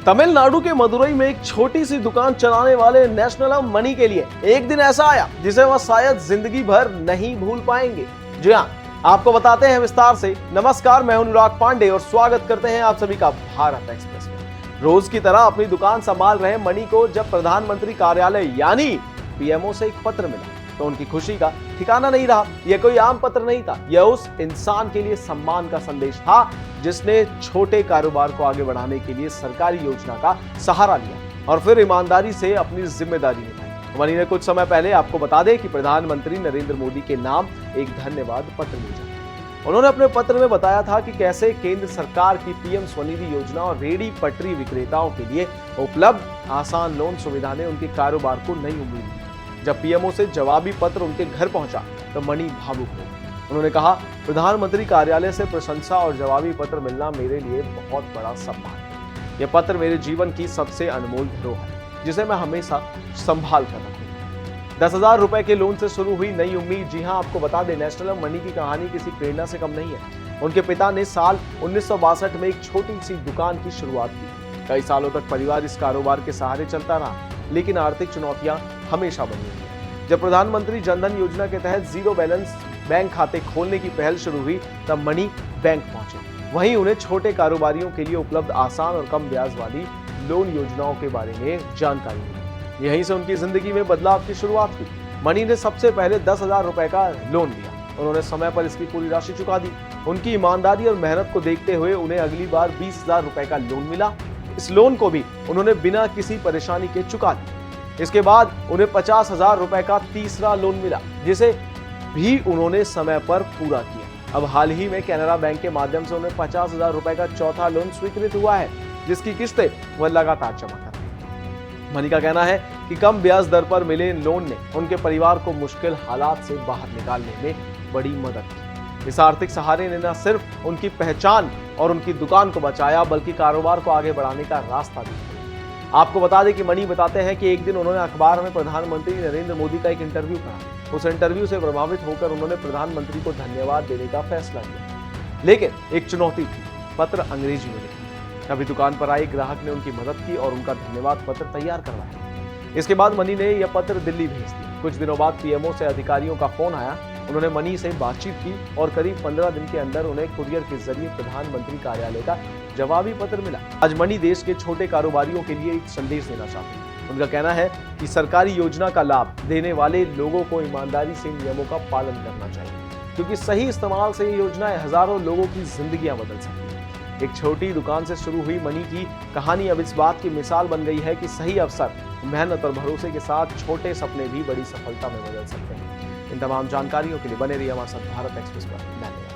तमिलनाडु के मदुरई में एक छोटी सी दुकान चलाने वाले नेशनल मनी के लिए एक दिन ऐसा आया जिसे वह शायद जिंदगी भर नहीं भूल पाएंगे। जी हाँ, आपको बताते हैं विस्तार से। नमस्कार, मैं हूं अनुराग पांडे और स्वागत करते हैं आप सभी का भारत एक्सप्रेस में। रोज की तरह अपनी दुकान संभाल रहे मनी को जब प्रधानमंत्री कार्यालय यानी पीएमओ से एक पत्र मिला तो उनकी खुशी का ठिकाना नहीं रहा। यह कोई आम पत्र नहीं था, यह उस इंसान के लिए सम्मान का संदेश था जिसने छोटे कारोबार को आगे बढ़ाने के लिए सरकारी योजना का सहारा लिया और फिर ईमानदारी से अपनी जिम्मेदारी निभाई। मनी ने कुछ समय पहले, आपको बता दें, कि प्रधानमंत्री नरेंद्र मोदी के नाम एक धन्यवाद पत्र भेजा। उन्होंने अपने पत्र में बताया था कि कैसे केंद्र सरकार की पीएम स्वनिधि योजना और रेहड़ी पटरी विक्रेताओं के लिए उपलब्ध आसान लोन सुविधा ने उनके कारोबार को नई उम्मीद दी। जब पीएमओ से जवाबी पत्र उनके घर पहुंचा तो मनी भावुक हो गए। उन्होंने कहा, प्रधानमंत्री कार्यालय से प्रशंसा और जवाबी पत्र मिलना मेरे लिए बहुत बड़ा सम्मान है। यह पत्र मेरे जीवन की सबसे अनमोल धरोहर है जिसे मैं हमेशा संभाल कर रखूंगा। 10,000 रुपए के लोन से शुरू हुई नई उम्मीद। जी हां, आपको बता दें, नेशनल मनी की कहानी किसी प्रेरणा से कम नहीं है। उनके पिता ने साल 1962 में एक छोटी सी दुकान की शुरुआत की। कई सालों तक परिवार इस कारोबार के सहारे चलता रहा, लेकिन आर्थिक चुनौतियां हमेशा बनी रही। जब प्रधानमंत्री जनधन योजना के तहत जीरो बैलेंस बैंक खाते खोलने की पहल शुरू हुई तब मनी बैंक पहुंचे। वहीं उन्हें छोटे कारोबारियों के लिए उपलब्ध आसान और कम ब्याज वाली लोन योजनाओं के बारे में जानकारी मिली। यहीं से उनकी जिंदगी में बदलाव की शुरुआत हुई। मनी ने सबसे पहले 10,000 रुपए का लोन लिया। उन्होंने समय पर इसकी पूरी राशि चुका दी। उनकी ईमानदारी और मेहनत को देखते हुए उन्हें अगली बार 20,000 रुपए का लोन मिला। इस लोन को भी उन्होंने बिना किसी परेशानी के चुका दिया। इसके बाद उन्हें 50,000 रुपए का तीसरा लोन मिला, जिसे भी उन्होंने समय पर पूरा किया। अब हाल ही में कैनरा बैंक के माध्यम से उन्हें 50,000 रुपए का चौथा लोन स्वीकृत हुआ है, जिसकी किस्तें वह लगातार जमा कर रहे हैं। मनी का कहना है कि कम ब्याज दर पर मिले लोन ने उनके परिवार को मुश्किल हालात से बाहर निकालने में बड़ी मदद की। इस आर्थिक सहारे ने न सिर्फ उनकी पहचान और उनकी दुकान को बचाया, बल्कि कारोबार को आगे बढ़ाने का रास्ता भी दिया। आपको बता दें कि मनी बताते हैं कि एक दिन उन्होंने अखबार में प्रधानमंत्री नरेंद्र मोदी का एक इंटरव्यू पढ़ा। उस इंटरव्यू से प्रभावित होकर उन्होंने प्रधानमंत्री को धन्यवाद देने का फैसला किया, लेकिन एक चुनौती थी, पत्र अंग्रेजी में लिखा। अभी दुकान पर आए ग्राहक ने उनकी मदद की और उनका धन्यवाद पत्र तैयार करवाया। इसके बाद मनी ने यह पत्र दिल्ली भेज दिया। कुछ दिनों बाद पीएमओ से अधिकारियों का फोन आया। उन्होंने मनी से बातचीत की और करीब 15 दिन के अंदर उन्हें कुरियर के जरिए प्रधानमंत्री कार्यालय का जवाबी पत्र मिला। आज मनी देश के छोटे कारोबारियों के लिए एक संदेश देना चाहते हैं। उनका कहना है कि सरकारी योजना का लाभ देने वाले लोगों को ईमानदारी से नियमों का पालन करना चाहिए, क्योंकि सही इस्तेमाल से ये योजनाएं हजारों लोगों की जिंदगियां बदल सकती हैं। एक छोटी दुकान से शुरू हुई मनी की कहानी अब इस बात की मिसाल बन गई है कि सही अवसर, मेहनत और भरोसे के साथ छोटे सपने भी बड़ी सफलता में बदल सकते हैं। इन तमाम जानकारियों के लिए बने रहिए हमारे साथ भारत एक्सप्रेस पर। धन्यवाद।